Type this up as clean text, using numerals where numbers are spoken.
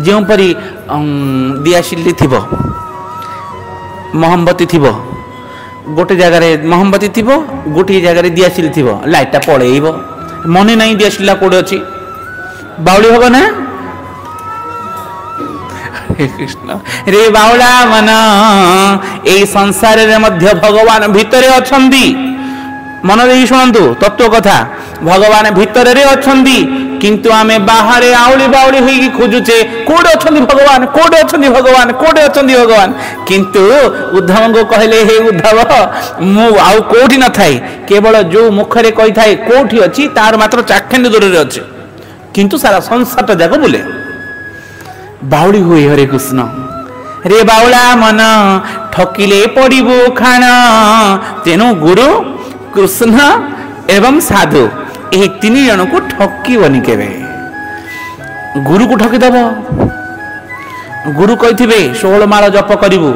जोपरी दियाशिली थी मोहम्बती थी गोटे जगार मोहम्बती थी गोटे जगार दियाशिली थी लाइटा पलैब मन नहीं दियाशिला कौटे अच्छी बाउली हम ना कृष्ण रे बाउला मन ए संसार रे मध्य भगवान भितरे अछंदी मन दे शुणु तत्व कथा भगवान भितर रे अछंदी किंतु आमे बाहर आउली बाउली होई खोजुचे कोडे अछंदी भगवान कोडे अछंदी भगवान कोडे अछंदी भगवान किंतु उद्धव को कहले हे उद्धव मु आउ कोठी न थाई केवल जो मुखरे कहि थाई कोठी अछि तार मात्र चाखंड दूर रे अछि किंतु सारा संसार जाक बोले बाउली हुए हरे कृष्ण रे बाउला मन ठकिले पड़िबो खाना तेनु गुरु कृष्ण एवं साधु ए तीन जन को ठकिबनी केबे गुरु को ठकिदेव गुरु कहिथिबे 16 माळ जप करिवु